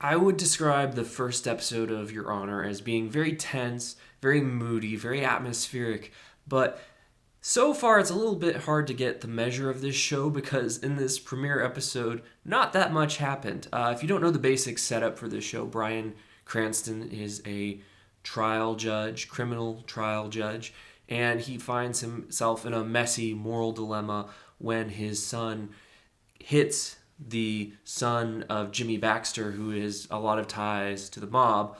I would describe the first episode of Your Honor as being very tense, very moody, very atmospheric, but so far it's a little bit hard to get the measure of this show because in this premiere episode, not that much happened. If you don't know the basic setup for this show, Bryan Cranston is a trial judge, criminal trial judge, and he finds himself in a messy moral dilemma when his son hits the son of Jimmy Baxter, who has a lot of ties to the mob,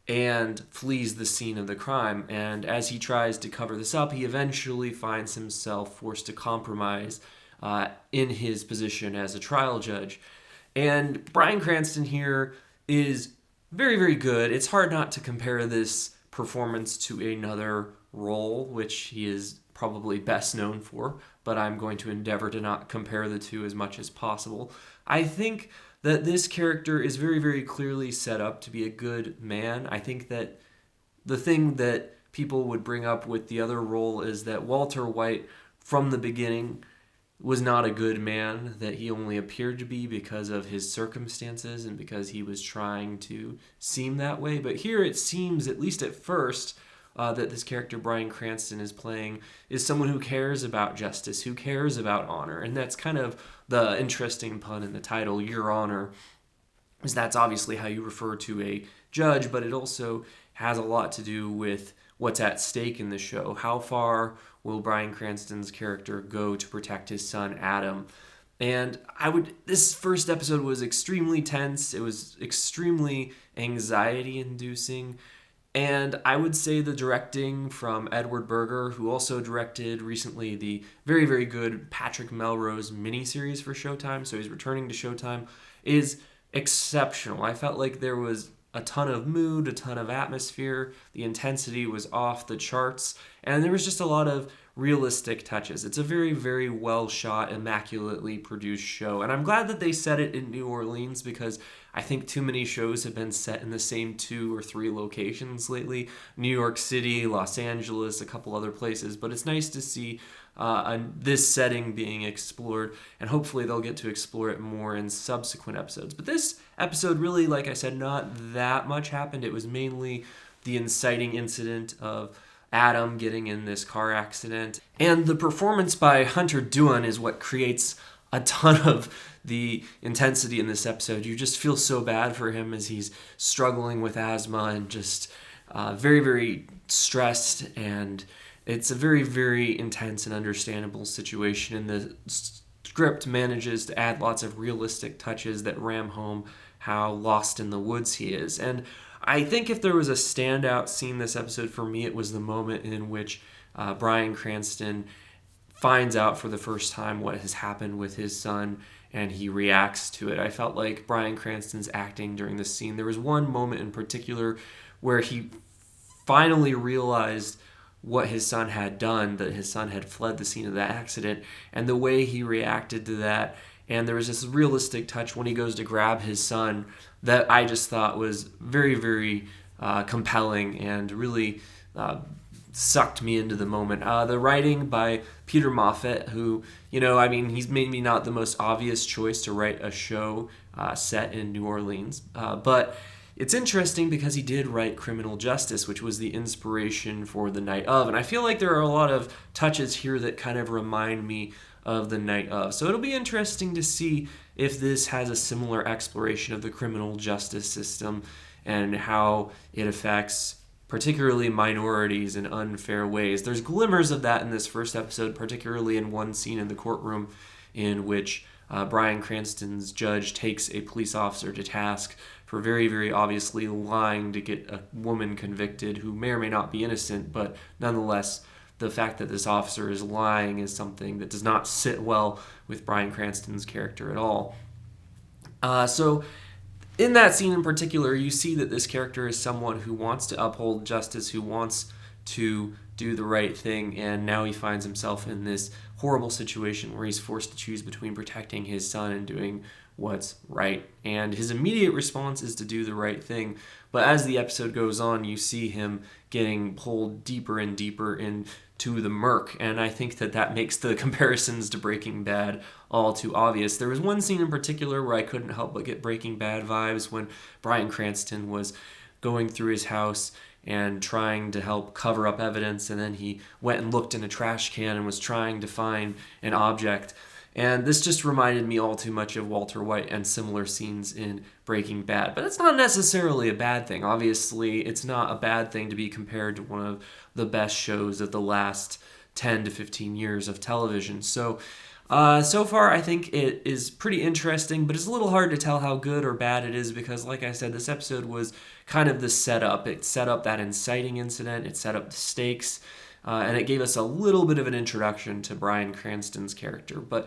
and flees the scene of the crime. And as he tries to cover this up, he eventually finds himself forced to compromise in his position as a trial judge. And Bryan Cranston here is very, very good. It's hard not to compare this performance to another role, which he is probably best known for, but I'm going to endeavor to not compare the two as much as possible. I think that this character is very, very clearly set up to be a good man. I think that the thing that people would bring up with the other role is that Walter White, from the beginning, was not a good man, that he only appeared to be because of his circumstances and because he was trying to seem that way. But here it seems, at least at first, that this character Bryan Cranston is playing is someone who cares about justice, who cares about honor. And that's kind of the interesting pun in the title, Your Honor, is that's obviously how you refer to a judge, but it also has a lot to do with what's at stake in the show. How far will Bryan Cranston's character go to protect his son Adam? And this first episode was extremely tense. It was extremely anxiety inducing. And I would say the directing from Edward Berger, who also directed recently the very, very good Patrick Melrose miniseries for Showtime, so he's returning to Showtime, is exceptional. I felt like there was a ton of mood, a ton of atmosphere. The intensity was off the charts, and there was just a lot of realistic touches. It's a very, very well shot, immaculately produced show, and I'm glad that they set it in New Orleans because I think too many shows have been set in the same 2 or 3 locations lately. New York City, Los Angeles, a couple other places, but it's nice to see this setting being explored, and hopefully they'll get to explore it more in subsequent episodes. But this episode really, like I said, not that much happened. It was mainly the inciting incident of Adam getting in this car accident. And the performance by Hunter Doohan is what creates a ton of the intensity in this episode. You just feel so bad for him as he's struggling with asthma and just very, very stressed. And it's a very, very intense and understandable situation. And the script manages to add lots of realistic touches that ram home how lost in the woods he is. And I think if there was a standout scene this episode for me, it was the moment in which Bryan Cranston finds out for the first time what has happened with his son and he reacts to it. I felt like Bryan Cranston's acting during this scene. There was one moment in particular where he finally realized what his son had done, that his son had fled the scene of the accident, and the way he reacted to that. And there was this realistic touch when he goes to grab his son that I just thought was very, very compelling and really sucked me into the moment. The writing by Peter Moffat, who, he's maybe not the most obvious choice to write a show set in New Orleans, but it's interesting because he did write Criminal Justice, which was the inspiration for The Night Of, and I feel like there are a lot of touches here that kind of remind me of The Night Of. So it'll be interesting to see if this has a similar exploration of the criminal justice system and how it affects particularly minorities in unfair ways. There's glimmers of that in this first episode, particularly in one scene in the courtroom in which Bryan Cranston's judge takes a police officer to task for very, very obviously lying to get a woman convicted who may or may not be innocent, but nonetheless, the fact that this officer is lying is something that does not sit well with Bryan Cranston's character at all. So in that scene in particular, you see that this character is someone who wants to uphold justice, who wants to do the right thing, and now he finds himself in this horrible situation where he's forced to choose between protecting his son and doing what's right. And his immediate response is to do the right thing. But as the episode goes on, you see him getting pulled deeper and deeper into the murk. And I think that makes the comparisons to Breaking Bad all too obvious. There was one scene in particular where I couldn't help but get Breaking Bad vibes when Bryan Cranston was going through his house and trying to help cover up evidence, and then he went and looked in a trash can and was trying to find an object. And this just reminded me all too much of Walter White and similar scenes in Breaking Bad. But it's not necessarily a bad thing. Obviously, it's not a bad thing to be compared to one of the best shows of the last 10 to 15 years of television. So far, I think it is pretty interesting, but it's a little hard to tell how good or bad it is because, like I said, this episode was kind of the setup. It set up that inciting incident, it set up the stakes, and it gave us a little bit of an introduction to Bryan Cranston's character. But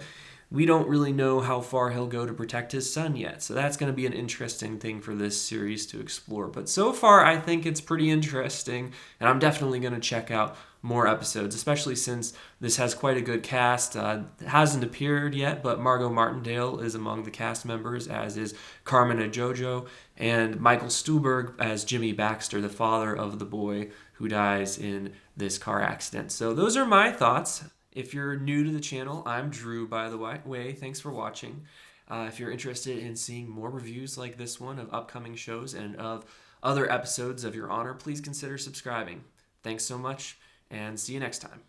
we don't really know how far he'll go to protect his son yet, so that's going to be an interesting thing for this series to explore. But so far, I think it's pretty interesting, and I'm definitely going to check out more episodes, especially since this has quite a good cast. It hasn't appeared yet, but Margo Martindale is among the cast members, as is Carmen Ejogo, and Michael Stuhlbarg as Jimmy Baxter, the father of the boy who dies in this car accident. So those are my thoughts. If you're new to the channel, I'm Drew, by the way. Thanks for watching. If you're interested in seeing more reviews like this one of upcoming shows and of other episodes of Your Honor, please consider subscribing. Thanks so much, and see you next time.